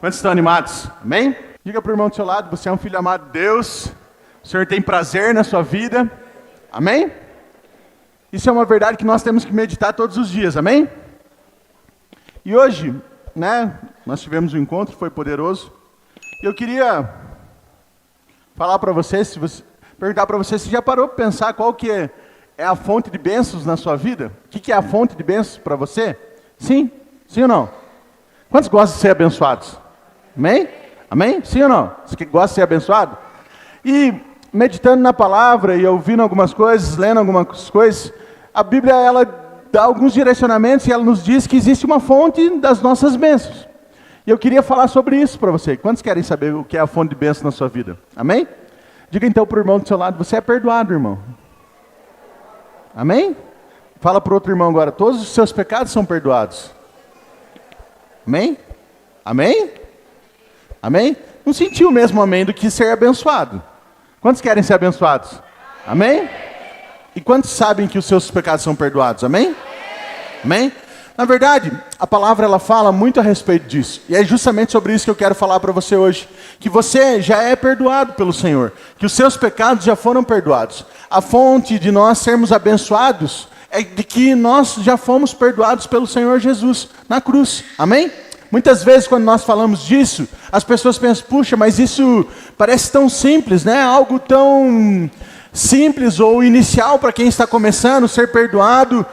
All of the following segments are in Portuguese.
Quantos estão animados? Amém? Diga para o irmão do seu lado, você é um filho amado de Deus. O Senhor tem prazer na sua vida. Amém? Isso é uma verdade que nós temos que meditar todos os dias. Amém? E hoje, nós tivemos um encontro, foi poderoso. E eu queria falar para você, perguntar para você, se já parou para pensar qual que é a fonte de bênçãos na sua vida? O que é a fonte de bênçãos para você? Sim? Sim ou não? Quantos gostam de ser abençoados? Amém? Amém? Sim ou não? Você que gosta de ser abençoado? E meditando na palavra e ouvindo algumas coisas, lendo algumas coisas, a Bíblia ela dá alguns direcionamentos e ela nos diz que existe uma fonte das nossas bênçãos. E eu queria falar sobre isso para você. Quantos querem saber o que é a fonte de bênçãos na sua vida? Amém? Diga então para o irmão do seu lado, você é perdoado, irmão. Amém? Fala para o outro irmão agora, todos os seus pecados são perdoados. Amém? Amém? Amém? Não sentiu o mesmo amém do que ser abençoado. Quantos querem ser abençoados? Amém? E quantos sabem que os seus pecados são perdoados? Amém? Amém? Na verdade, a palavra ela fala muito a respeito disso. E é justamente sobre isso que eu quero falar para você hoje. Que você já é perdoado pelo Senhor. Que os seus pecados já foram perdoados. A fonte de nós sermos abençoados é de que nós já fomos perdoados pelo Senhor Jesus na cruz. Amém? Muitas vezes quando nós falamos disso, as pessoas pensam, puxa, mas isso parece tão simples, né? Algo tão simples ou inicial para quem está começando, ser perdoado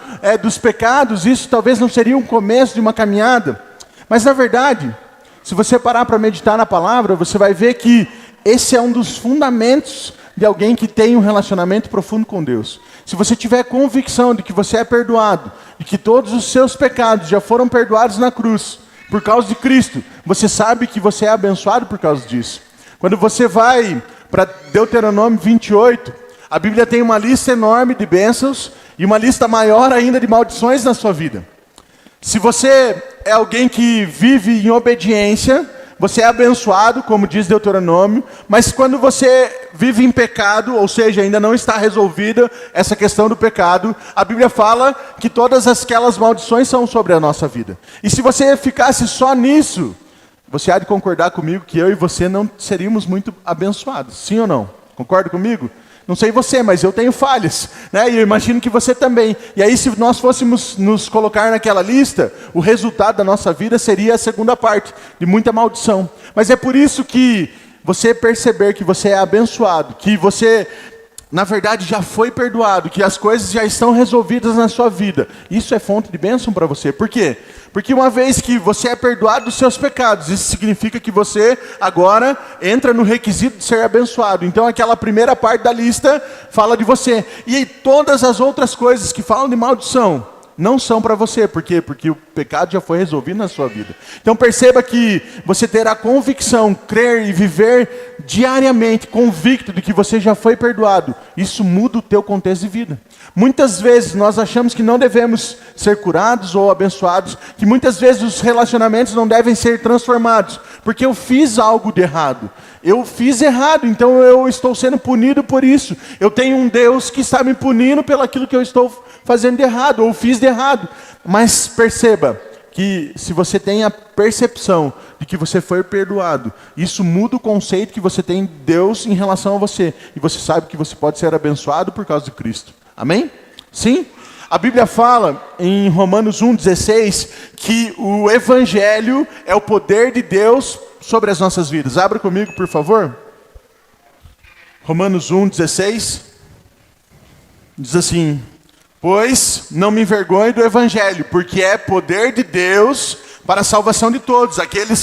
dos pecados, isso talvez não seria um começo de uma caminhada. Mas na verdade, se você parar para meditar na palavra, você vai ver que esse é um dos fundamentos de alguém que tem um relacionamento profundo com Deus. Se você tiver convicção de que você é perdoado, de que todos os seus pecados já foram perdoados na cruz, por causa de Cristo, você sabe que você é abençoado por causa disso. Quando você vai para Deuteronômio 28, a Bíblia tem uma lista enorme de bênçãos e uma lista maior ainda de maldições na sua vida. Se você é alguém que vive em obediência, você é abençoado, como diz Deuteronômio, mas quando você vive em pecado, ou seja, ainda não está resolvida essa questão do pecado, a Bíblia fala que todas aquelas maldições são sobre a nossa vida. E se você ficasse só nisso, você há de concordar comigo que eu e você não seríamos muito abençoados, sim ou não? Concorda comigo? Não sei você, mas eu tenho falhas, né? E eu imagino que você também. E aí, se nós fôssemos nos colocar naquela lista, o resultado da nossa vida seria a segunda parte, de muita maldição. Mas é por isso que você perceber que você é abençoado, que você, na verdade, já foi perdoado, que as coisas já estão resolvidas na sua vida. Isso é fonte de bênção para você. Por quê? Porque uma vez que você é perdoado dos seus pecados, isso significa que você agora entra no requisito de ser abençoado. Então aquela primeira parte da lista fala de você. E todas as outras coisas que falam de maldição não são para você. Por quê? Porque o pecado já foi resolvido na sua vida. Então perceba que você terá convicção, crer e viver diariamente convicto de que você já foi perdoado. Isso muda o teu contexto de vida. Muitas vezes nós achamos que não devemos ser curados ou abençoados, que muitas vezes os relacionamentos não devem ser transformados, porque eu fiz algo de errado. Eu fiz errado, então eu estou sendo punido por isso. Eu tenho um Deus que está me punindo pelo aquilo que eu estou fazendo de errado, ou fiz de errado. Mas perceba que se você tem a percepção de que você foi perdoado, isso muda o conceito que você tem de Deus em relação a você. E você sabe que você pode ser abençoado por causa de Cristo. Amém? Sim? A Bíblia fala em Romanos 1,16 que o Evangelho é o poder de Deus sobre as nossas vidas. Abra comigo, por favor. Romanos 1,16 diz assim: pois não me envergonho do Evangelho, porque é poder de Deus para a salvação de todos, aquele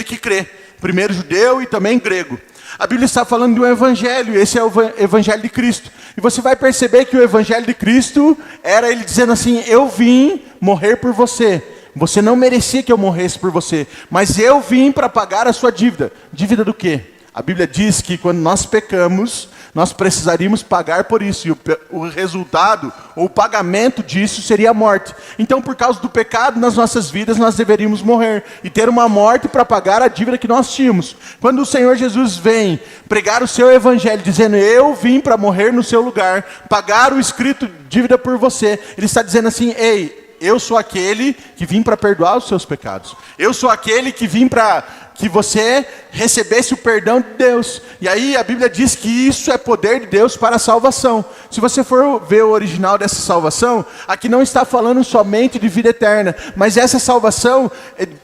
que crê, primeiro judeu e também grego. A Bíblia está falando de um Evangelho, esse é o Evangelho de Cristo. E você vai perceber que o Evangelho de Cristo era ele dizendo assim: eu vim morrer por você. Você não merecia que eu morresse por você, mas eu vim para pagar a sua dívida. Dívida do quê? A Bíblia diz que quando nós pecamos, nós precisaríamos pagar por isso. E o resultado, ou o pagamento disso seria a morte. Então, por causa do pecado nas nossas vidas, nós deveríamos morrer. E ter uma morte para pagar a dívida que nós tínhamos. Quando o Senhor Jesus vem pregar o seu evangelho, dizendo: eu vim para morrer no seu lugar, pagar o escrito dívida por você. Ele está dizendo assim: ei, eu sou aquele que vim para perdoar os seus pecados. Eu sou aquele que vim para que você recebesse o perdão de Deus. E aí a Bíblia diz que isso é poder de Deus para a salvação. Se você for ver o original dessa salvação, aqui não está falando somente de vida eterna, mas essa salvação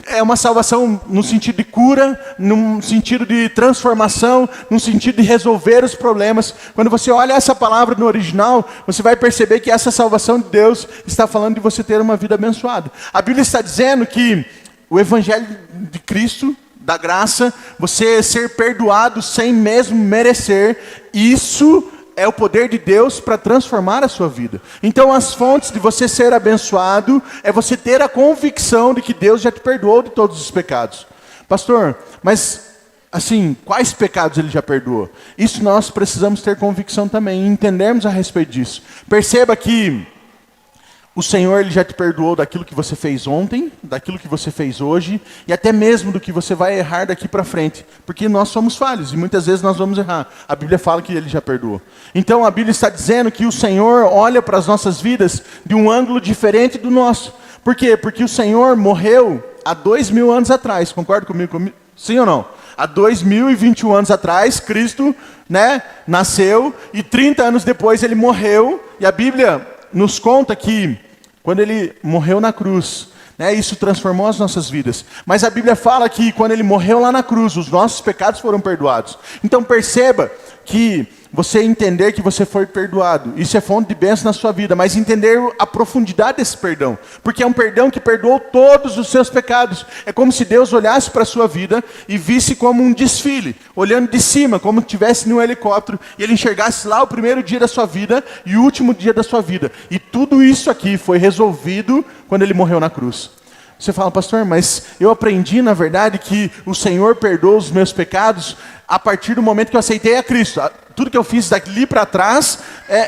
é uma salvação no sentido de cura, no sentido de transformação, no sentido de resolver os problemas. Quando você olha essa palavra no original, você vai perceber que essa salvação de Deus está falando de você ter uma vida abençoada. A Bíblia está dizendo que o Evangelho de Cristo, da graça, você ser perdoado sem mesmo merecer, isso é o poder de Deus para transformar a sua vida. Então as fontes de você ser abençoado é você ter a convicção de que Deus já te perdoou de todos os pecados. Pastor, mas assim, quais pecados Ele já perdoou? Isso nós precisamos ter convicção também, e entendermos a respeito disso. Perceba que o Senhor, Ele já te perdoou daquilo que você fez ontem, daquilo que você fez hoje, e até mesmo do que você vai errar daqui para frente. Porque nós somos falhos, e muitas vezes nós vamos errar. A Bíblia fala que Ele já perdoou. Então a Bíblia está dizendo que o Senhor olha para as nossas vidas de um ângulo diferente do nosso. Por quê? Porque o Senhor morreu há 2000 anos atrás. Concorda comigo? Sim ou não? Há 2021 anos atrás, Cristo, nasceu, e 30 anos depois Ele morreu, e a Bíblia nos conta que quando Ele morreu na cruz, isso transformou as nossas vidas. Mas a Bíblia fala que quando Ele morreu lá na cruz, os nossos pecados foram perdoados. Então perceba que você entender que você foi perdoado, isso é fonte de bênção na sua vida, mas entender a profundidade desse perdão, porque é um perdão que perdoou todos os seus pecados. É como se Deus olhasse para a sua vida e visse como um desfile, olhando de cima, como se estivesse num helicóptero, e Ele enxergasse lá o primeiro dia da sua vida e o último dia da sua vida. E tudo isso aqui foi resolvido quando Ele morreu na cruz. Você fala, pastor, mas eu aprendi, na verdade, que o Senhor perdoa os meus pecados a partir do momento que eu aceitei a Cristo. Tudo que eu fiz dali para trás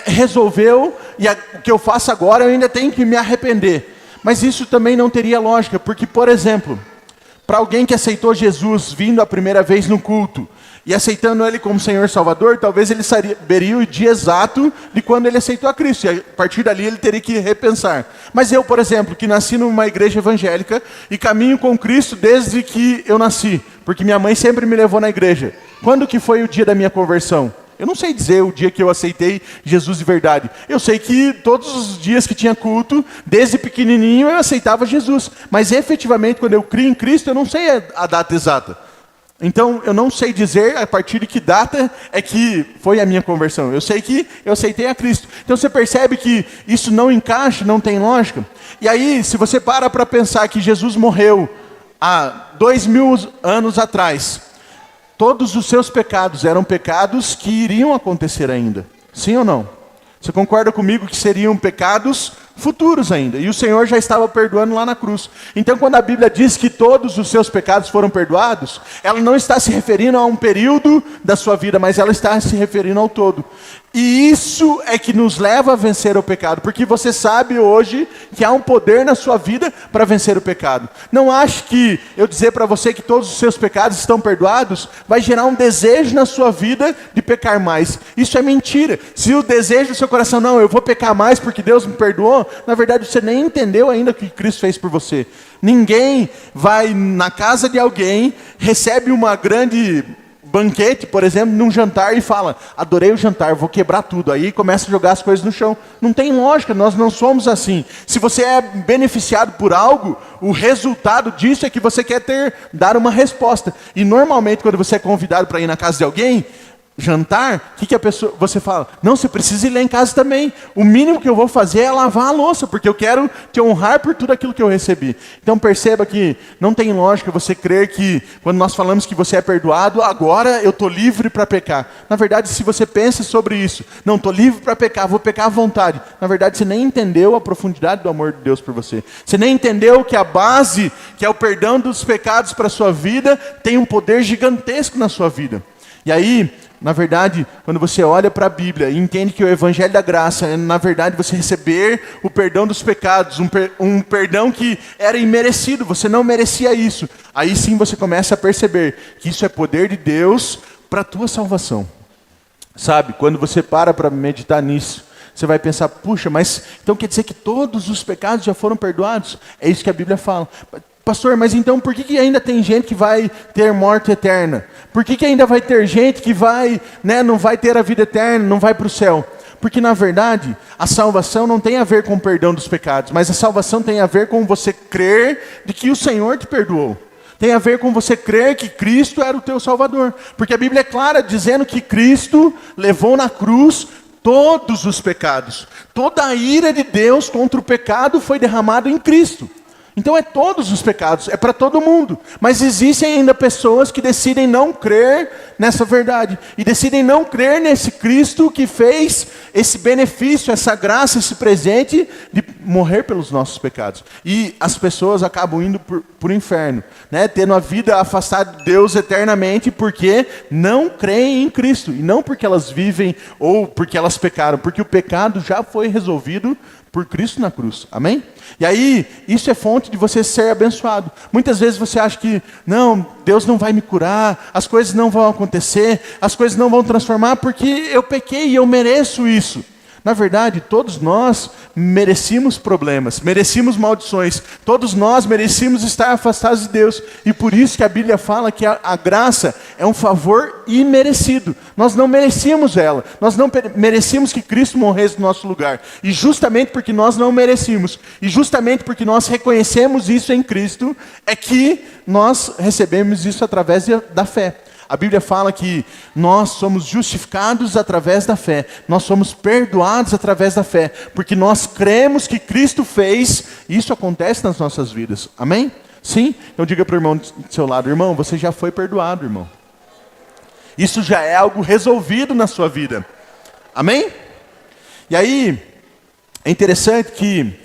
resolveu, e o que eu faço agora eu ainda tenho que me arrepender. Mas isso também não teria lógica, porque, por exemplo, para alguém que aceitou Jesus vindo a primeira vez no culto, e aceitando Ele como Senhor e Salvador, talvez ele saberia o dia exato de quando ele aceitou a Cristo. E a partir dali ele teria que repensar. Mas eu, por exemplo, que nasci numa igreja evangélica e caminho com Cristo desde que eu nasci, porque minha mãe sempre me levou na igreja. Quando que foi o dia da minha conversão? Eu não sei dizer o dia que eu aceitei Jesus de verdade. Eu sei que todos os dias que tinha culto, desde pequenininho eu aceitava Jesus. Mas efetivamente, quando eu criei em Cristo, eu não sei a data exata. Então, eu não sei dizer a partir de que data é que foi a minha conversão. Eu sei que eu aceitei a Cristo. Então, você percebe que isso não encaixa, não tem lógica. E aí, se você para pensar que Jesus morreu há 2000 anos atrás, todos os seus pecados eram pecados que iriam acontecer ainda. Sim ou não? Você concorda comigo que seriam pecados futuros ainda? E o Senhor já estava perdoando lá na cruz. Então, quando a Bíblia diz que todos os seus pecados foram perdoados, ela não está se referindo a um período da sua vida, mas ela está se referindo ao todo. E isso é que nos leva a vencer o pecado, porque você sabe hoje que há um poder na sua vida para vencer o pecado. Não ache que eu dizer para você que todos os seus pecados estão perdoados vai gerar um desejo na sua vida de pecar mais. Isso é mentira. Se o desejo do seu coração, não, eu vou pecar mais porque Deus me perdoou, na verdade você nem entendeu ainda o que Cristo fez por você. Ninguém vai na casa de alguém, recebe uma grande banquete, por exemplo, num jantar e fala, adorei o jantar, vou quebrar tudo. Aí começa a jogar as coisas no chão. Não tem lógica, nós não somos assim. Se você é beneficiado por algo, o resultado disso é que você quer dar uma resposta. E normalmente quando você é convidado para ir na casa de alguém, jantar, o que você fala? Não, você precisa ir lá em casa também. O mínimo que eu vou fazer é lavar a louça, porque eu quero te honrar por tudo aquilo que eu recebi. Então perceba que não tem lógica você crer que quando nós falamos que você é perdoado, agora eu estou livre para pecar. Na verdade, se você pensa sobre isso, não, estou livre para pecar, vou pecar à vontade. Na verdade, você nem entendeu a profundidade do amor de Deus por você. Você nem entendeu que a base, que é o perdão dos pecados para a sua vida, tem um poder gigantesco na sua vida. E aí, na verdade, quando você olha para a Bíblia e entende que o Evangelho da Graça é, na verdade, você receber o perdão dos pecados, um perdão que era imerecido, você não merecia isso. Aí sim você começa a perceber que isso é poder de Deus para a tua salvação. Sabe, quando você para meditar nisso, Você vai pensar, puxa, mas então quer dizer que todos os pecados já foram perdoados? É isso que a Bíblia fala. Pastor, mas então por que ainda tem gente que vai ter morte eterna? Por que ainda vai ter gente que vai, não vai ter a vida eterna, não vai para o céu? Porque na verdade, a salvação não tem a ver com o perdão dos pecados, mas a salvação tem a ver com você crer de que o Senhor te perdoou. Tem a ver com você crer que Cristo era o teu Salvador. Porque a Bíblia é clara dizendo que Cristo levou na cruz todos os pecados. Toda a ira de Deus contra o pecado foi derramada em Cristo. Então é todos os pecados, é para todo mundo. Mas existem ainda pessoas que decidem não crer nessa verdade. E decidem não crer nesse Cristo que fez esse benefício, essa graça, esse presente de morrer pelos nossos pecados. E as pessoas acabam indo para o inferno, tendo a vida afastada de Deus eternamente porque não creem em Cristo. E não porque elas vivem ou porque elas pecaram, porque o pecado já foi resolvido por Cristo na cruz, amém? E aí, isso é fonte de você ser abençoado. Muitas vezes você acha que, não, Deus não vai me curar, as coisas não vão acontecer, as coisas não vão transformar, porque eu pequei e eu mereço isso. Na verdade, todos nós merecíamos problemas, merecíamos maldições, todos nós merecíamos estar afastados de Deus. E por isso que a Bíblia fala que a graça é um favor imerecido. Nós não merecíamos ela, nós não merecíamos que Cristo morresse no nosso lugar. E justamente porque nós não merecíamos, e justamente porque nós reconhecemos isso em Cristo, é que nós recebemos isso através da fé. A Bíblia fala que nós somos justificados através da fé. Nós somos perdoados através da fé. Porque nós cremos que Cristo fez. E isso acontece nas nossas vidas. Amém? Sim? Então diga para o irmão do seu lado. Irmão, você já foi perdoado, irmão. Isso já é algo resolvido na sua vida. Amém? E aí, é interessante que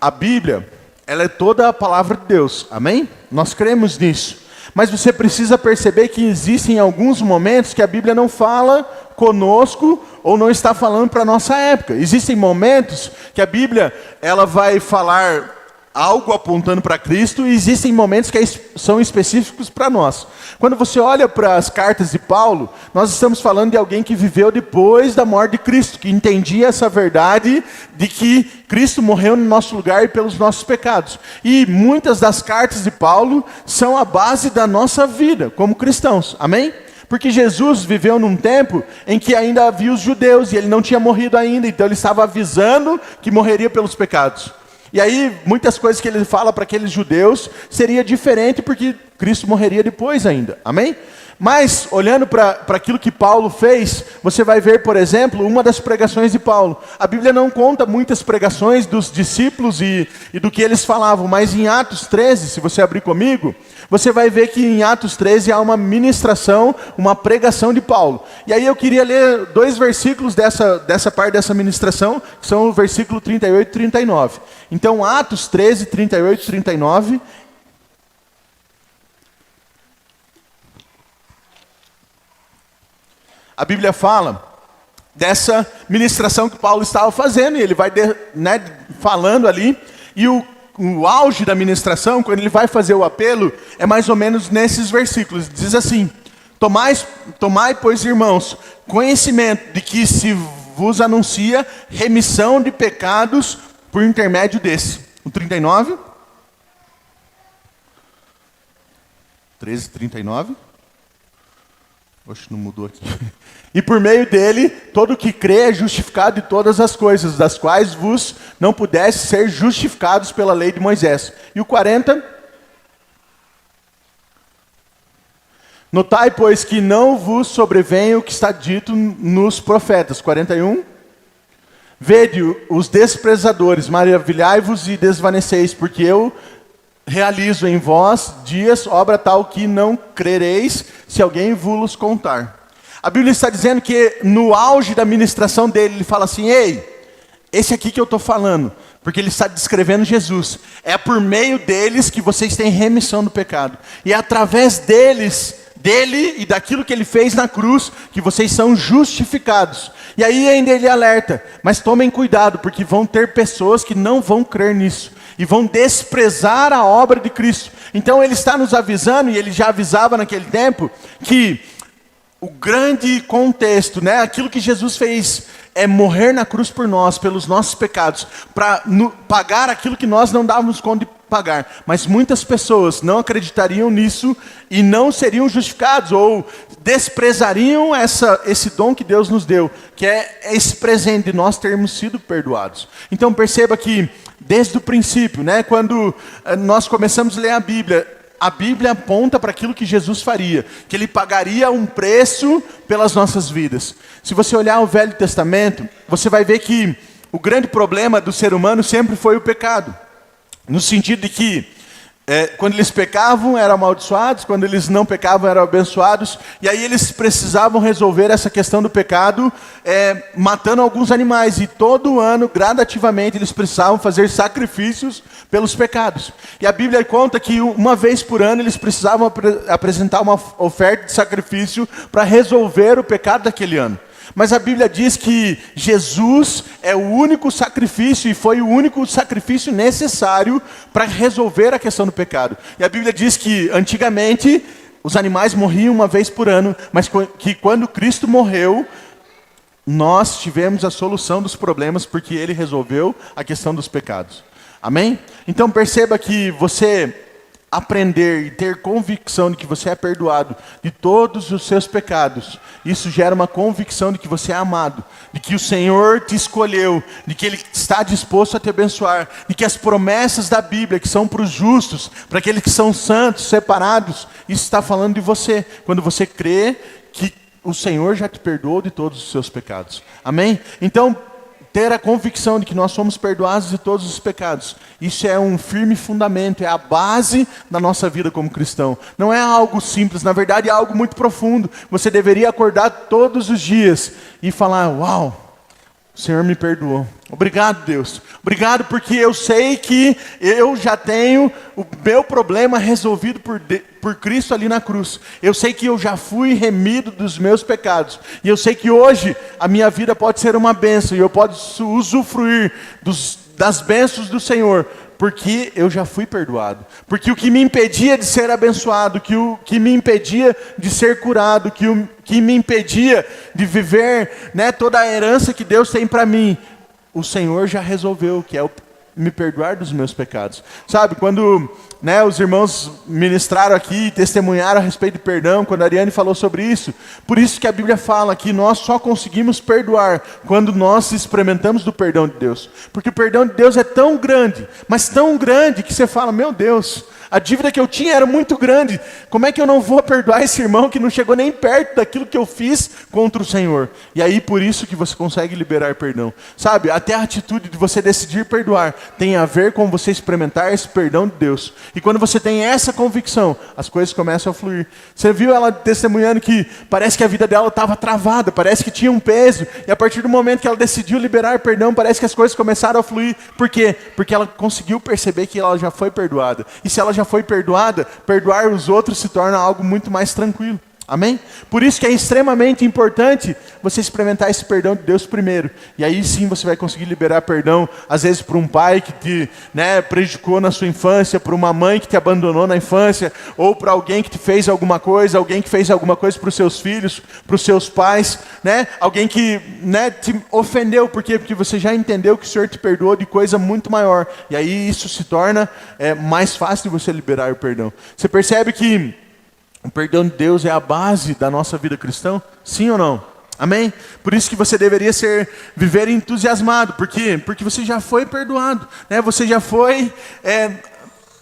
a Bíblia, ela é toda a palavra de Deus. Amém? Nós cremos nisso. Mas você precisa perceber que existem alguns momentos que a Bíblia não fala conosco ou não está falando para a nossa época. Existem momentos que a Bíblia ela vai falar algo apontando para Cristo e existem momentos que são específicos para nós. Quando você olha para as cartas de Paulo, nós estamos falando de alguém que viveu depois da morte de Cristo, que entendia essa verdade de que Cristo morreu no nosso lugar e pelos nossos pecados. E muitas das cartas de Paulo são a base da nossa vida como cristãos. Amém? Porque Jesus viveu num tempo em que ainda havia os judeus e ele não tinha morrido ainda, então ele estava avisando que morreria pelos pecados. E aí, muitas coisas que ele fala para aqueles judeus seria diferente porque Cristo morreria depois ainda. Amém? Mas, olhando para aquilo que Paulo fez, você vai ver, por exemplo, uma das pregações de Paulo. A Bíblia não conta muitas pregações dos discípulos e do que eles falavam, mas em Atos 13, se você abrir comigo, você vai ver que em Atos 13 há uma ministração, uma pregação de Paulo. E aí eu queria ler 2 versículos dessa parte dessa ministração, que são o versículo 38 e 39. Então, Atos 13, 38 e 39... A Bíblia fala dessa ministração que Paulo estava fazendo, e ele vai falando ali, e o auge da ministração, quando ele vai fazer o apelo, é mais ou menos nesses versículos. Diz assim: Tomai, pois, irmãos, conhecimento de que se vos anuncia remissão de pecados por intermédio desse. O 39? 13, 39. Oxe, não mudou aqui. E por meio dele, todo que crê é justificado de todas as coisas, das quais vos não pudesse ser justificados pela lei de Moisés. E o 40? Notai, pois, que não vos sobrevém o que está dito nos profetas. 41? Vede os desprezadores, maravilhai-vos e desvaneceis, porque eu realizo em vós dias, obra tal que não crereis, se alguém vos contar. A Bíblia está dizendo que no auge da ministração dele, ele fala assim: ei, esse aqui que eu estou falando, porque ele está descrevendo Jesus, é por meio deles que vocês têm remissão do pecado, e é através dele e daquilo que ele fez na cruz, que vocês são justificados. E aí ainda ele alerta, mas tomem cuidado, porque vão ter pessoas que não vão crer nisso, e vão desprezar a obra de Cristo. Então ele está nos avisando, e ele já avisava naquele tempo, que o grande contexto, aquilo que Jesus fez é morrer na cruz por nós, pelos nossos pecados, para pagar aquilo que nós não dávamos conta de pagar. Mas muitas pessoas não acreditariam nisso e não seriam justificados ou desprezariam esse dom que Deus nos deu, que é esse presente de nós termos sido perdoados. Então perceba que desde o princípio, né, quando nós começamos a ler a Bíblia aponta para aquilo que Jesus faria, que Ele pagaria um preço pelas nossas vidas. Se você olhar o Velho Testamento, você vai ver que o grande problema do ser humano sempre foi o pecado. No sentido de que, quando eles pecavam, eram amaldiçoados, quando eles não pecavam, eram abençoados, e aí eles precisavam resolver essa questão do pecado, matando alguns animais, e todo ano, gradativamente, eles precisavam fazer sacrifícios pelos pecados. E a Bíblia conta que uma vez por ano eles precisavam apresentar uma oferta de sacrifício para resolver o pecado daquele ano. Mas a Bíblia diz que Jesus é o único sacrifício e foi o único sacrifício necessário para resolver a questão do pecado. E a Bíblia diz que antigamente os animais morriam uma vez por ano, mas que quando Cristo morreu, nós tivemos a solução dos problemas porque Ele resolveu a questão dos pecados. Amém? Então perceba que você aprender e ter convicção de que você é perdoado de todos os seus pecados, isso gera uma convicção de que você é amado, de que o Senhor te escolheu, de que Ele está disposto a te abençoar, de que as promessas da Bíblia, que são para os justos, para aqueles que são santos, separados, isso está falando de você, quando você crê que o Senhor já te perdoou de todos os seus pecados. Amém? Então, ter a convicção de que nós somos perdoados de todos os pecados, isso é um firme fundamento, é a base da nossa vida como cristão. Não é algo simples, na verdade é algo muito profundo. Você deveria acordar todos os dias e falar: uau, o Senhor me perdoou. Obrigado, Deus. Obrigado porque eu sei que eu já tenho o meu problema resolvido por Cristo ali na cruz. Eu sei que eu já fui remido dos meus pecados. E eu sei que hoje a minha vida pode ser uma bênção e eu posso usufruir das bênçãos do Senhor, porque eu já fui perdoado. Porque o que me impedia de ser abençoado, o que me impedia de ser curado, que me impedia de viver, né, toda a herança que Deus tem para mim, o Senhor já resolveu, que é me perdoar dos meus pecados. Sabe, quando, né, os irmãos ministraram aqui, testemunharam a respeito de perdão, quando a Ariane falou sobre isso, por isso que a Bíblia fala que nós só conseguimos perdoar quando nós experimentamos do perdão de Deus. Porque o perdão de Deus é tão grande, mas tão grande que você fala: meu Deus, a dívida que eu tinha era muito grande, como é que eu não vou perdoar esse irmão que não chegou nem perto daquilo que eu fiz contra o Senhor? E aí por isso que você consegue liberar perdão. Sabe, até a atitude de você decidir perdoar tem a ver com você experimentar esse perdão de Deus. E quando você tem essa convicção, as coisas começam a fluir. Você viu ela testemunhando que parece que a vida dela estava travada, parece que tinha um peso, e a partir do momento que ela decidiu liberar perdão, parece que as coisas começaram a fluir. Por quê? Porque ela conseguiu perceber que ela já foi perdoada. E se ela já foi perdoada, perdoar os outros se torna algo muito mais tranquilo. Amém? Por isso que é extremamente importante você experimentar esse perdão de Deus primeiro. E aí sim você vai conseguir liberar perdão, às vezes para um pai que te, né, prejudicou na sua infância, para uma mãe que te abandonou na infância, ou para alguém que te fez alguma coisa, alguém que fez alguma coisa para os seus filhos, para os seus pais, né? Alguém que, né, te ofendeu. Por quê? Porque você já entendeu que o Senhor te perdoou de coisa muito maior. E aí isso se torna mais fácil de você liberar o perdão. Você percebe que o perdão de Deus é a base da nossa vida cristã? Sim ou não? Amém? Por isso que você deveria viver entusiasmado. Por quê? Porque você já foi perdoado, né? Você já foi...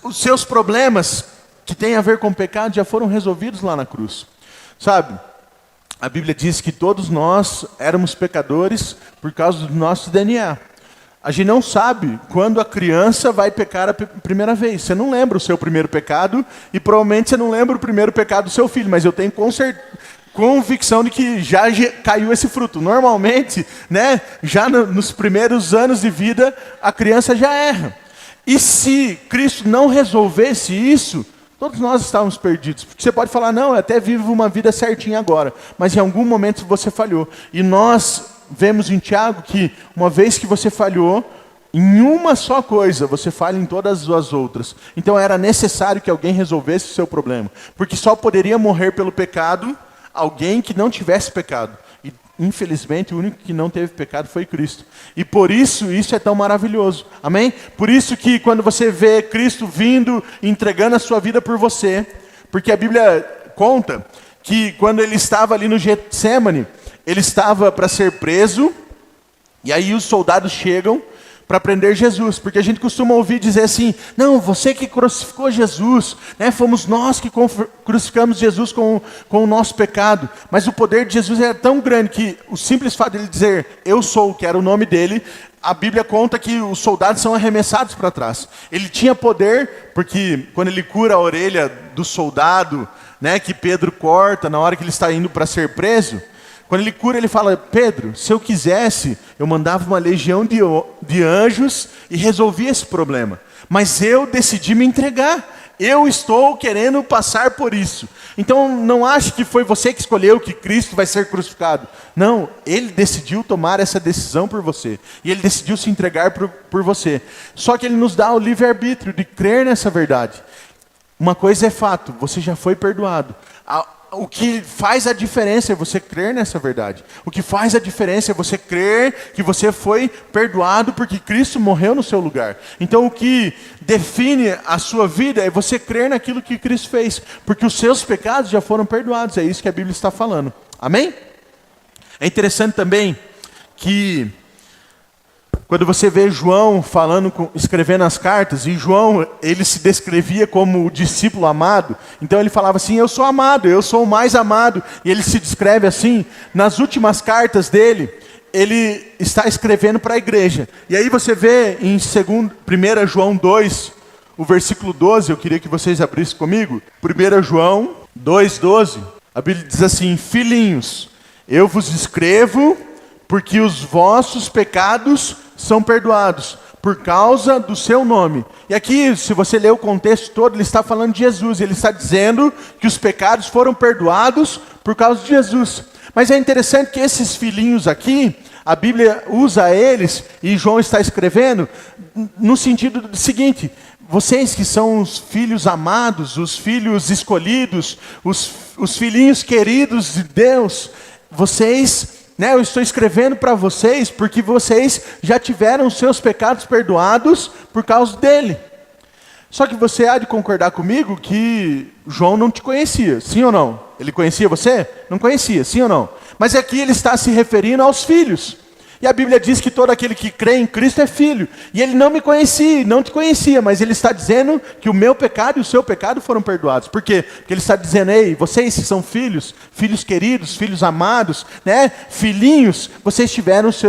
os seus problemas que têm a ver com o pecado já foram resolvidos lá na cruz. Sabe? A Bíblia diz que todos nós éramos pecadores por causa do nosso DNA. A gente não sabe quando a criança vai pecar a primeira vez. Você não lembra o seu primeiro pecado e provavelmente você não lembra o primeiro pecado do seu filho. Mas eu tenho convicção de que já caiu esse fruto. Normalmente, né, já nos primeiros anos de vida, a criança já erra. E se Cristo não resolvesse isso, todos nós estávamos perdidos. Porque você pode falar: não, eu até vivo uma vida certinha agora. Mas em algum momento você falhou. E nós vemos em Tiago que uma vez que você falhou em uma só coisa, você falha em todas as outras. Então era necessário que alguém resolvesse o seu problema. Porque só poderia morrer pelo pecado alguém que não tivesse pecado. E Infelizmente, o único que não teve pecado foi Cristo. E por isso é tão maravilhoso. Amém? Por isso que quando você vê Cristo vindo, entregando a sua vida por você, porque a Bíblia conta que quando ele estava ali no Getsêmani, ele estava para ser preso, e aí os soldados chegam para prender Jesus, porque a gente costuma ouvir dizer assim, não, você que crucificou Jesus, né, fomos nós que crucificamos Jesus com o nosso pecado, mas o poder de Jesus era tão grande que o simples fato de ele dizer, eu sou, que era o nome dele, a Bíblia conta que os soldados são arremessados para trás. Ele tinha poder, porque quando ele cura a orelha do soldado, né, que Pedro corta na hora que ele está indo para ser preso, quando ele cura, ele fala, Pedro, se eu quisesse, eu mandava uma legião de anjos e resolvia esse problema. Mas eu decidi me entregar. Eu estou querendo passar por isso. Então, não ache que foi você que escolheu que Cristo vai ser crucificado. Não, ele decidiu tomar essa decisão por você. E ele decidiu se entregar por você. Só que ele nos dá o livre-arbítrio de crer nessa verdade. Uma coisa é fato, você já foi perdoado. O que faz a diferença é você crer nessa verdade. O que faz a diferença é você crer que você foi perdoado porque Cristo morreu no seu lugar. Então o que define a sua vida é você crer naquilo que Cristo fez. Porque os seus pecados já foram perdoados. É isso que a Bíblia está falando. Amém? É interessante também que quando você vê João escrevendo as cartas, e João, ele se descrevia como o discípulo amado, então ele falava assim, eu sou amado, eu sou o mais amado, e ele se descreve assim, nas últimas cartas dele, ele está escrevendo para a igreja. E aí você vê em 1 João 2, o versículo 12, eu queria que vocês abrissem comigo, 1 João 2,12, a Bíblia diz assim, filhinhos, eu vos escrevo porque os vossos pecados são perdoados por causa do seu nome. E aqui, se você ler o contexto todo, ele está falando de Jesus. Ele está dizendo que os pecados foram perdoados por causa de Jesus. Mas é interessante que esses filhinhos aqui, a Bíblia usa eles, e João está escrevendo, no sentido do seguinte, vocês que são os filhos amados, os filhos escolhidos, os filhinhos queridos de Deus, vocês... eu estou escrevendo para vocês porque vocês já tiveram os seus pecados perdoados por causa dele. Só que você há de concordar comigo que João não te conhecia, sim ou não? Ele conhecia você? Não conhecia, sim ou não? Mas aqui ele está se referindo aos filhos. E a Bíblia diz que todo aquele que crê em Cristo é filho. E ele não me conhecia, não te conhecia, mas ele está dizendo que o meu pecado e o seu pecado foram perdoados. Por quê? Porque ele está dizendo, ei, vocês que são filhos, filhos queridos, filhos amados, né? Filhinhos, vocês tiveram os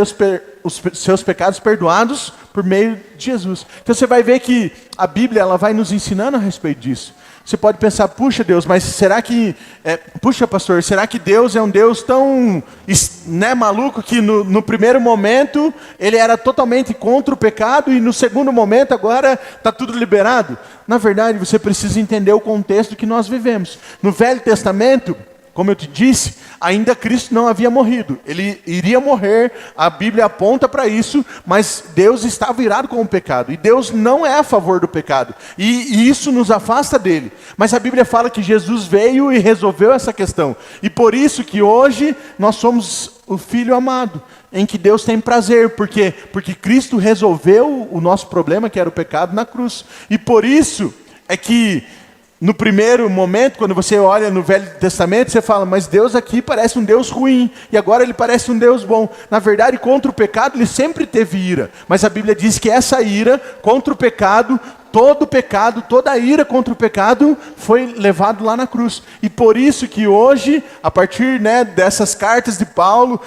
seus pecados perdoados por meio de Jesus. Então você vai ver que a Bíblia ela vai nos ensinando a respeito disso. Você pode pensar, puxa Deus, mas será que... puxa pastor, será que Deus é um Deus tão maluco que no primeiro momento ele era totalmente contra o pecado e no segundo momento agora está tudo liberado? Na verdade, você precisa entender o contexto que nós vivemos. No Velho Testamento, como eu te disse, ainda Cristo não havia morrido. Ele iria morrer, a Bíblia aponta para isso, mas Deus estava irado com o pecado. E Deus não é a favor do pecado. E isso nos afasta dele. Mas a Bíblia fala que Jesus veio e resolveu essa questão. E por isso que hoje nós somos o Filho amado, em que Deus tem prazer. Por quê? Porque Cristo resolveu o nosso problema, que era o pecado, na cruz. E por isso é que... no primeiro momento, quando você olha no Velho Testamento, você fala, mas Deus aqui parece um Deus ruim, e agora ele parece um Deus bom. Na verdade, contra o pecado, ele sempre teve ira. Mas a Bíblia diz que essa ira contra o pecado, toda a ira contra o pecado, foi levado lá na cruz. E por isso que hoje, a partir dessas cartas de Paulo,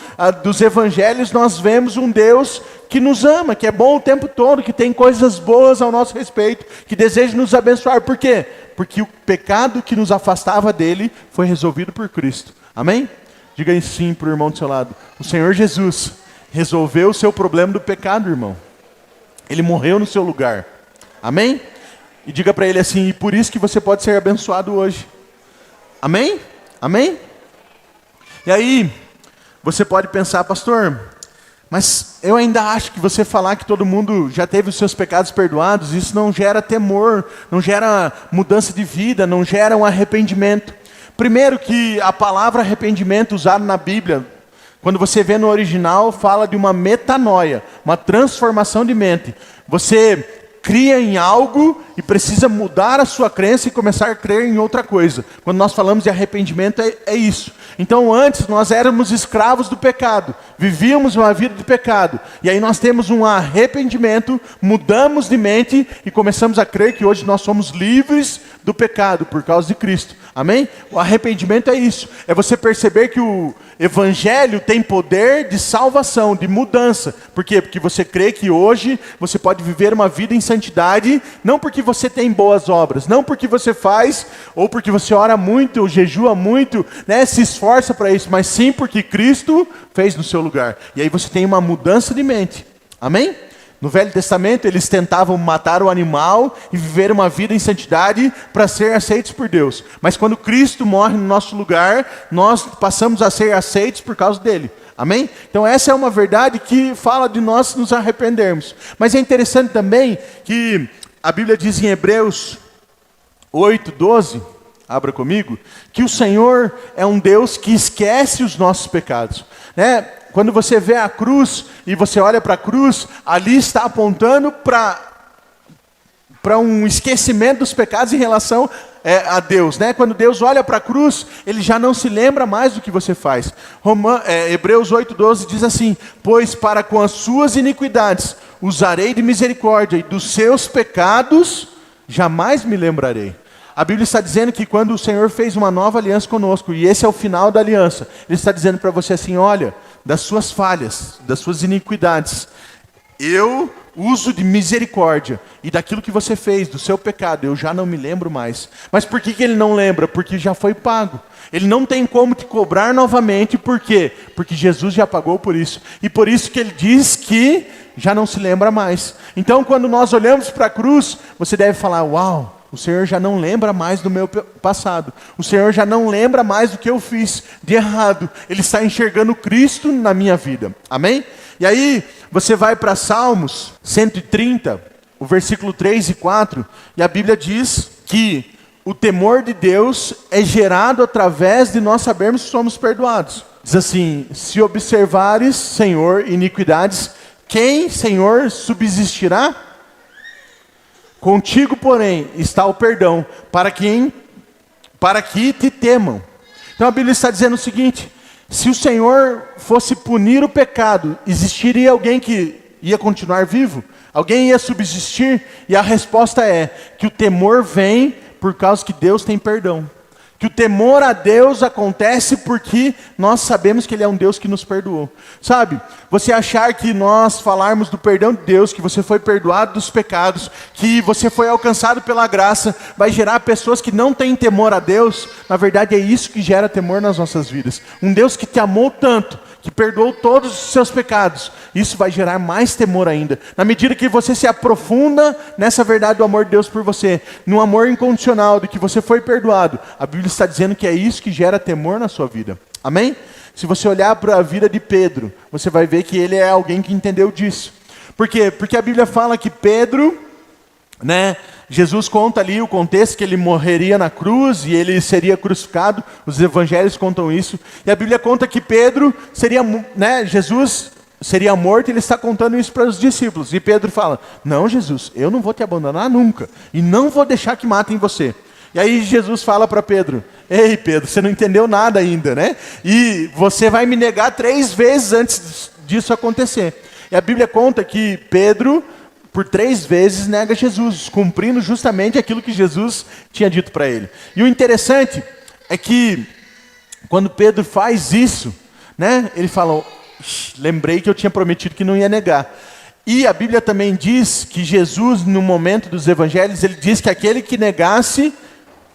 dos evangelhos, nós vemos um Deus que nos ama, que é bom o tempo todo, que tem coisas boas ao nosso respeito, que deseja nos abençoar. Por quê? Porque o pecado que nos afastava dele foi resolvido por Cristo. Amém? Diga aí sim para o irmão do seu lado. O Senhor Jesus resolveu o seu problema do pecado, irmão. Ele morreu no seu lugar. Amém? E diga para ele assim, e por isso que você pode ser abençoado hoje. Amém? Amém? E aí, você pode pensar, pastor, mas eu ainda acho que você falar que todo mundo já teve os seus pecados perdoados, isso não gera temor, não gera mudança de vida, não gera um arrependimento. Primeiro que a palavra arrependimento usada na Bíblia, Quando você vê no original, fala de uma metanoia, uma transformação de mente. Você cria em algo e precisa mudar a sua crença e começar a crer em outra coisa. Quando nós falamos de arrependimento, é isso. Então antes nós éramos escravos do pecado, vivíamos uma vida de pecado. E aí nós temos um arrependimento, mudamos de mente e começamos a crer que hoje nós somos livres do pecado por causa de Cristo. Amém? O arrependimento é isso. É você perceber que o Evangelho tem poder de salvação, de mudança. Por quê? Porque você crê que hoje você pode viver uma vida em santidade, não porque você tem boas obras, não porque você faz, ou porque você ora muito, ou jejua muito, né, se esforça para isso, mas sim porque Cristo fez no seu lugar. E aí você tem uma mudança de mente. Amém? No Velho Testamento, eles tentavam matar o animal e viver uma vida em santidade para ser aceitos por Deus. Mas quando Cristo morre no nosso lugar, nós passamos a ser aceitos por causa dele. Amém? Então essa é uma verdade que fala de nós nos arrependermos. Mas é interessante também que a Bíblia diz em Hebreus 8:12, abra comigo, que o Senhor é um Deus que esquece os nossos pecados, né? Quando você vê a cruz e você olha para a cruz, ali está apontando para um esquecimento dos pecados em relação a Deus, né? Quando Deus olha para a cruz, Ele já não se lembra mais do que você faz. Hebreus 8:12 diz assim: pois para com as suas iniquidades usarei de misericórdia, e dos seus pecados jamais me lembrarei. A Bíblia está dizendo que quando o Senhor fez uma nova aliança conosco, e esse é o final da aliança, Ele está dizendo para você assim: olha, das suas falhas, das suas iniquidades, eu uso de misericórdia, e daquilo que você fez, do seu pecado, eu já não me lembro mais. Mas por que Ele não lembra? Porque já foi pago. Ele não tem como te cobrar novamente, por quê? Porque Jesus já pagou por isso. E por isso que Ele diz que já não se lembra mais. Então quando nós olhamos para a cruz, você deve falar: uau, o Senhor já não lembra mais do meu passado. O Senhor já não lembra mais do que eu fiz de errado. Ele está enxergando Cristo na minha vida. Amém? E aí, você vai para Salmos 130, o versículo 3 e 4, e a Bíblia diz que o temor de Deus é gerado através de nós sabermos que somos perdoados. Diz assim: se observares, Senhor, iniquidades, quem, Senhor, subsistirá? Contigo, porém, está o perdão, para que te temam. Então a Bíblia está dizendo o seguinte: se o Senhor fosse punir o pecado, existiria alguém que ia continuar vivo? Alguém ia subsistir? E a resposta é que o temor vem por causa que Deus tem perdão. Que o temor a Deus acontece porque nós sabemos que Ele é um Deus que nos perdoou. Sabe, você achar que nós falarmos do perdão de Deus, que você foi perdoado dos pecados, que você foi alcançado pela graça, vai gerar pessoas que não têm temor a Deus. Na verdade é isso que gera temor nas nossas vidas. Um Deus que te amou tanto, que perdoou todos os seus pecados, isso vai gerar mais temor ainda. Na medida que você se aprofunda nessa verdade do amor de Deus por você, no amor incondicional de que você foi perdoado, a Bíblia está dizendo que é isso que gera temor na sua vida. Amém? Se você olhar para a vida de Pedro, você vai ver que ele é alguém que entendeu disso. Por quê? Porque a Bíblia fala que Pedro, né, Jesus conta ali o contexto que ele morreria na cruz e ele seria crucificado. Os evangelhos contam isso. E a Bíblia conta que Pedro seria, né, Jesus seria morto, e ele está contando isso para os discípulos. E Pedro fala: não, Jesus, eu não vou te abandonar nunca, e não vou deixar que matem você. E aí Jesus fala para Pedro: ei Pedro, você não entendeu nada ainda, né? E você vai me negar 3 vezes antes disso acontecer. E a Bíblia conta que Pedro, por 3 vezes, nega Jesus, cumprindo justamente aquilo que Jesus tinha dito para ele. E o interessante é que quando Pedro faz isso, né, ele fala: lembrei que eu tinha prometido que não ia negar. E a Bíblia também diz que Jesus, no momento dos evangelhos, ele diz que aquele que negasse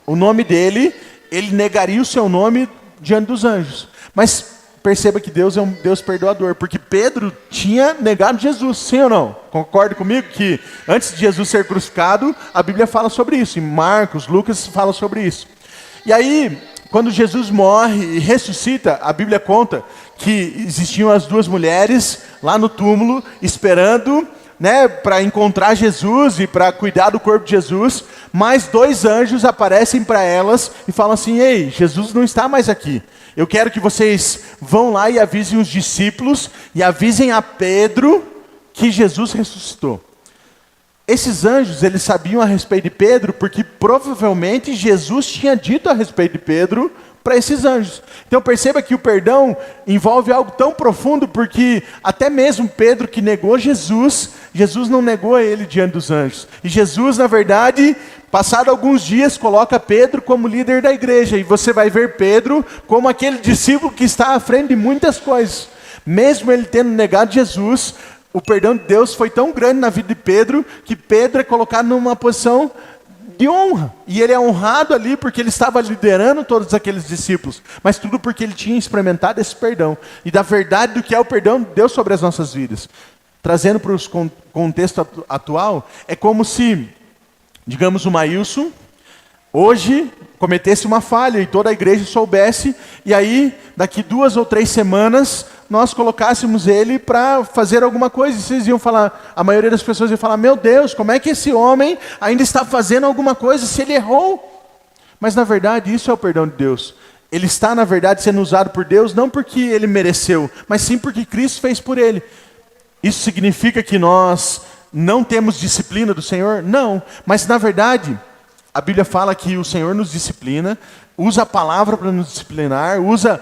o nome dele, ele negaria o seu nome diante dos anjos. Mas perceba que Deus é um Deus perdoador, porque Pedro tinha negado Jesus, sim ou não? Concorda comigo que antes de Jesus ser crucificado, a Bíblia fala sobre isso, em Marcos, Lucas fala sobre isso. E aí, quando Jesus morre e ressuscita, a Bíblia conta que existiam as 2 mulheres lá no túmulo, esperando, né, para encontrar Jesus e para cuidar do corpo de Jesus, mais 2 anjos aparecem para elas e falam assim: ei, Jesus não está mais aqui. Eu quero que vocês vão lá e avisem os discípulos e avisem a Pedro que Jesus ressuscitou. Esses anjos, eles sabiam a respeito de Pedro, porque provavelmente Jesus tinha dito a respeito de Pedro para esses anjos. Então perceba que o perdão envolve algo tão profundo, porque até mesmo Pedro, que negou Jesus, Jesus não negou ele diante dos anjos. E Jesus, na verdade, passado alguns dias, coloca Pedro como líder da igreja. E você vai ver Pedro como aquele discípulo que está à frente de muitas coisas. Mesmo ele tendo negado Jesus, o perdão de Deus foi tão grande na vida de Pedro, que Pedro é colocado numa posição de honra. E ele é honrado ali porque ele estava liderando todos aqueles discípulos. Mas tudo porque ele tinha experimentado esse perdão. E da verdade do que é o perdão de Deus sobre as nossas vidas. Trazendo para o contexto atual, é como se, digamos, o Maílson hoje cometesse uma falha e toda a igreja soubesse, e aí, daqui 2 ou 3 semanas, nós colocássemos ele para fazer alguma coisa, e vocês iam falar, a maioria das pessoas ia falar: meu Deus, como é que esse homem ainda está fazendo alguma coisa se ele errou? Mas na verdade, isso é o perdão de Deus. Ele está, na verdade, sendo usado por Deus, não porque ele mereceu, mas sim porque Cristo fez por ele. Isso significa que nós não temos disciplina do Senhor? Não, mas na verdade, a Bíblia fala que o Senhor nos disciplina, usa a palavra para nos disciplinar, usa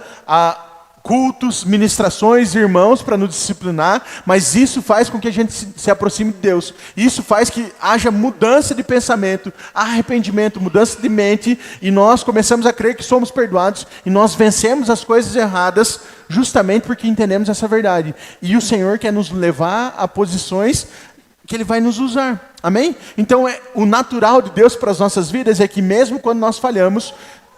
cultos, ministrações, irmãos para nos disciplinar, mas isso faz com que a gente se aproxime de Deus. Isso faz que haja mudança de pensamento, arrependimento, mudança de mente, e nós começamos a crer que somos perdoados, e nós vencemos as coisas erradas, justamente porque entendemos essa verdade. E o Senhor quer nos levar a posições que Ele vai nos usar. Amém? Então, o natural de Deus para as nossas vidas é que mesmo quando nós falhamos,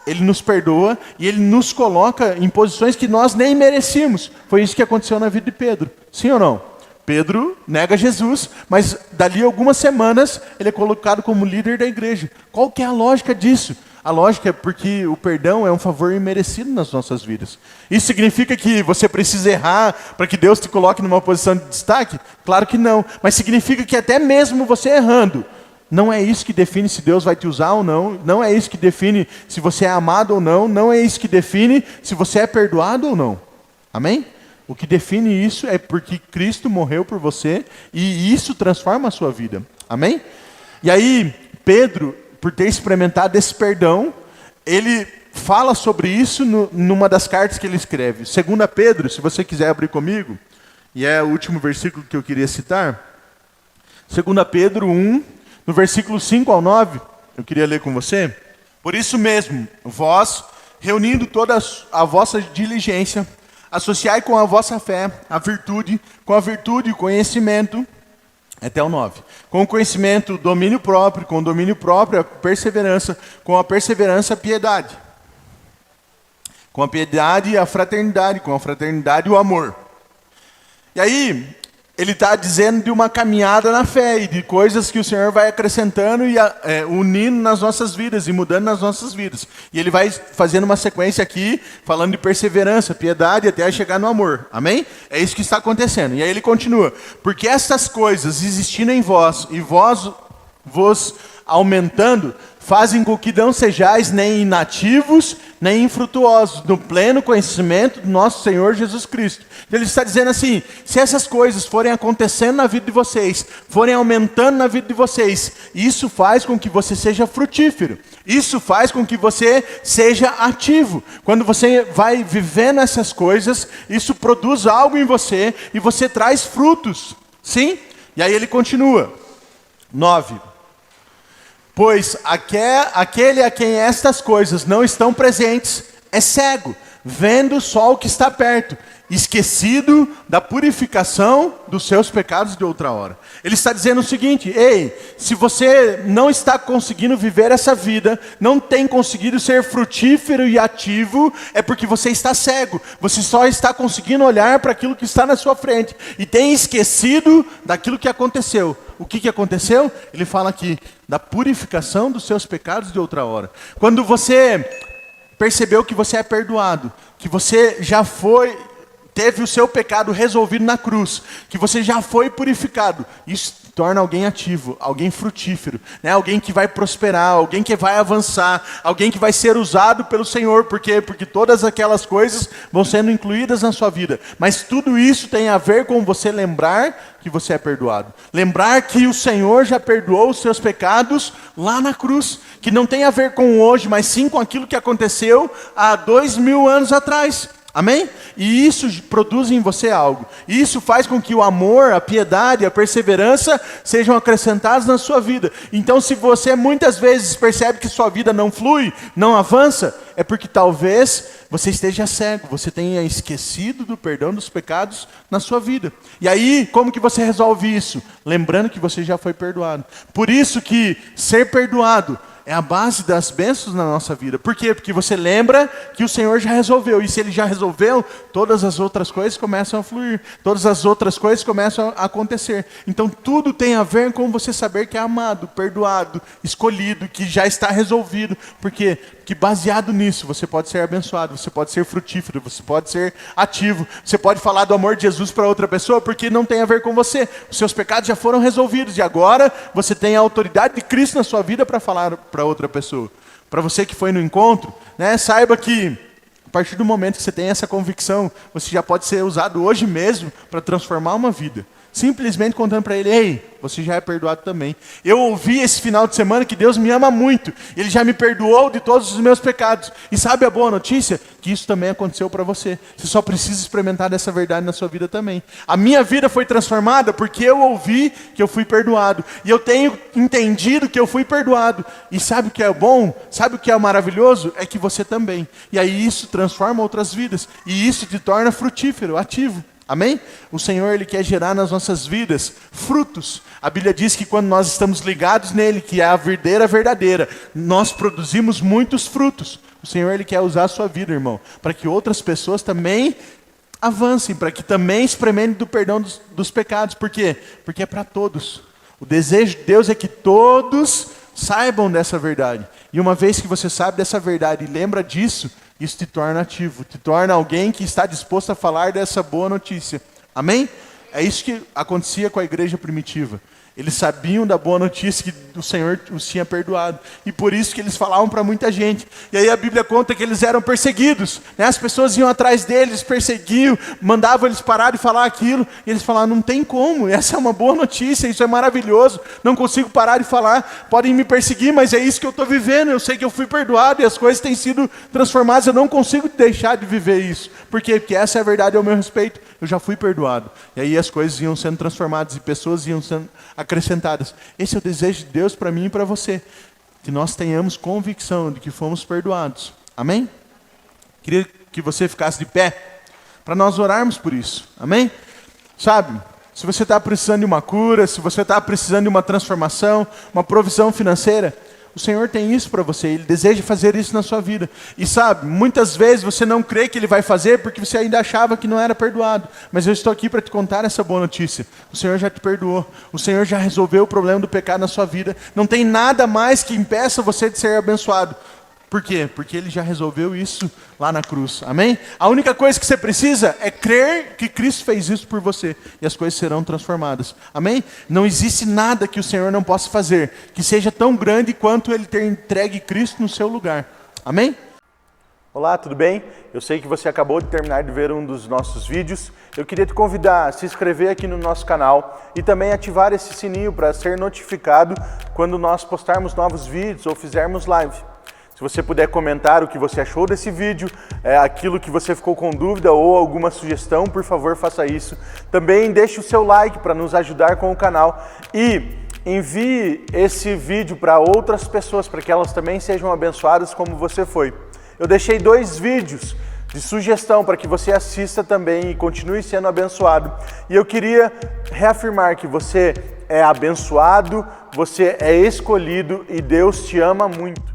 Ele nos perdoa e Ele nos coloca em posições que nós nem merecíamos. Foi isso que aconteceu na vida de Pedro. Sim ou não? Pedro nega Jesus, mas dali a algumas semanas ele é colocado como líder da igreja. Qual que é a lógica disso? A lógica é porque o perdão é um favor imerecido nas nossas vidas. Isso significa que você precisa errar para que Deus te coloque numa posição de destaque? Claro que não. Mas significa que até mesmo você errando, não é isso que define se Deus vai te usar ou não. Não é isso que define se você é amado ou não. Não é isso que define se você é perdoado ou não. Amém? O que define isso é porque Cristo morreu por você e isso transforma a sua vida. Amém? E aí, Pedro, por ter experimentado esse perdão, ele fala sobre isso numa das cartas que ele escreve. 2 Pedro, se você quiser abrir comigo, e é o último versículo que eu queria citar. 2 Pedro 1, no versículo 5 ao 9, eu queria ler com você. Por isso mesmo, vós, reunindo toda a vossa diligência, associai com a vossa fé a virtude, com a virtude o conhecimento, até o 9. Com o conhecimento, o domínio próprio, com o domínio próprio, a perseverança, com a perseverança, a piedade. Com a piedade, a fraternidade, com a fraternidade, o amor. E aí, ele está dizendo de uma caminhada na fé e de coisas que o Senhor vai acrescentando e unindo nas nossas vidas e mudando nas nossas vidas. E ele vai fazendo uma sequência aqui, falando de perseverança, piedade, até chegar no amor. Amém? É isso que está acontecendo. E aí ele continua. Porque estas coisas existindo em vós e vós vos aumentando, fazem com que não sejais nem inativos, nem infrutuosos, no pleno conhecimento do nosso Senhor Jesus Cristo. Ele está dizendo assim, se essas coisas forem acontecendo na vida de vocês, forem aumentando na vida de vocês, isso faz com que você seja frutífero. Isso faz com que você seja ativo. Quando você vai vivendo essas coisas, isso produz algo em você e você traz frutos. Sim? E aí ele continua. 9. Pois aquele a quem estas coisas não estão presentes é cego, vendo só o que está perto, esquecido da purificação dos seus pecados de outra hora. Ele está dizendo o seguinte: ei, se você não está conseguindo viver essa vida, não tem conseguido ser frutífero e ativo, é porque você está cego. Você só está conseguindo olhar para aquilo que está na sua frente e tem esquecido daquilo que aconteceu. O que aconteceu? Ele fala aqui, da purificação dos seus pecados de outra hora. Quando você percebeu que você é perdoado, que você já foi teve o seu pecado resolvido na cruz, que você já foi purificado, isso torna alguém ativo, alguém frutífero, né? Alguém que vai prosperar, alguém que vai avançar, alguém que vai ser usado pelo Senhor. Por quê? Porque todas aquelas coisas vão sendo incluídas na sua vida. Mas tudo isso tem a ver com você lembrar que você é perdoado. Lembrar que o Senhor já perdoou os seus pecados lá na cruz. Que não tem a ver com hoje, mas sim com aquilo que aconteceu há 2000 anos atrás. Amém? E isso produz em você algo. E isso faz com que o amor, a piedade, a perseverança sejam acrescentados na sua vida. Então, se você muitas vezes percebe que sua vida não flui, não avança, é porque talvez você esteja cego, você tenha esquecido do perdão dos pecados na sua vida. E aí, como que você resolve isso? Lembrando que você já foi perdoado. Por isso que ser perdoado é a base das bênçãos na nossa vida. Por quê? Porque você lembra que o Senhor já resolveu. E se Ele já resolveu, todas as outras coisas começam a fluir. Todas as outras coisas começam a acontecer. Então tudo tem a ver com você saber que é amado, perdoado, escolhido, que já está resolvido. Por quê? Porque baseado nisso, você pode ser abençoado, você pode ser frutífero, você pode ser ativo. Você pode falar do amor de Jesus para outra pessoa, porque não tem a ver com você. Os seus pecados já foram resolvidos. E agora você tem a autoridade de Cristo na sua vida para falar para outra pessoa. Para você que foi no encontro, né, saiba que a partir do momento que você tem essa convicção, você já pode ser usado hoje mesmo para transformar uma vida. Simplesmente contando para ele: ei, você já é perdoado também. Eu ouvi esse final de semana que Deus me ama muito. Ele já me perdoou de todos os meus pecados. E sabe a boa notícia? Que isso também aconteceu para você. Você só precisa experimentar dessa verdade na sua vida também. A minha vida foi transformada porque eu ouvi que eu fui perdoado. E eu tenho entendido que eu fui perdoado. E sabe o que é bom? Sabe o que é maravilhoso? É que você também. E aí isso transforma outras vidas. E isso te torna frutífero, ativo. Amém? O Senhor, Ele quer gerar nas nossas vidas frutos. A Bíblia diz que quando nós estamos ligados nele, que é a videira verdadeira, nós produzimos muitos frutos. O Senhor, Ele quer usar a sua vida, irmão, para que outras pessoas também avancem, para que também experimentem do perdão dos pecados. Por quê? Porque é para todos. O desejo de Deus é que todos saibam dessa verdade. E uma vez que você sabe dessa verdade e lembra disso, isso te torna ativo, te torna alguém que está disposto a falar dessa boa notícia. Amém? É isso que acontecia com a igreja primitiva. Eles sabiam da boa notícia que o Senhor os tinha perdoado. E por isso que eles falavam para muita gente. E aí a Bíblia conta que eles eram perseguidos, né? As pessoas iam atrás deles, perseguiam, mandavam eles parar de falar aquilo. E eles falavam: não tem como, essa é uma boa notícia, isso é maravilhoso. Não consigo parar de falar, podem me perseguir, mas é isso que eu estou vivendo. Eu sei que eu fui perdoado e as coisas têm sido transformadas. Eu não consigo deixar de viver isso. Por quê? Porque essa é a verdade ao meu respeito. Eu já fui perdoado. E aí as coisas iam sendo transformadas e pessoas iam sendo acrescentadas. Esse é o desejo de Deus para mim e para você. Que nós tenhamos convicção de que fomos perdoados. Amém? Queria que você ficasse de pé para nós orarmos por isso. Amém? Sabe, se você está precisando de uma cura, se você está precisando de uma transformação, uma provisão financeira, o Senhor tem isso para você, Ele deseja fazer isso na sua vida. E sabe, muitas vezes você não crê que Ele vai fazer porque você ainda achava que não era perdoado. Mas eu estou aqui para te contar essa boa notícia. O Senhor já te perdoou. O Senhor já resolveu o problema do pecado na sua vida. Não tem nada mais que impeça você de ser abençoado. Por quê? Porque Ele já resolveu isso lá na cruz. Amém? A única coisa que você precisa é crer que Cristo fez isso por você. E as coisas serão transformadas. Amém? Não existe nada que o Senhor não possa fazer que seja tão grande quanto Ele ter entregue Cristo no seu lugar. Amém? Olá, tudo bem? Eu sei que você acabou de terminar de ver um dos nossos vídeos. Eu queria te convidar a se inscrever aqui no nosso canal e também ativar esse sininho para ser notificado quando nós postarmos novos vídeos ou fizermos live. Se você puder comentar o que você achou desse vídeo, aquilo que você ficou com dúvida ou alguma sugestão, por favor, faça isso. Também deixe o seu like para nos ajudar com o canal e envie esse vídeo para outras pessoas, para que elas também sejam abençoadas como você foi. Eu deixei 2 vídeos de sugestão para que você assista também e continue sendo abençoado. E eu queria reafirmar que você é abençoado, você é escolhido e Deus te ama muito.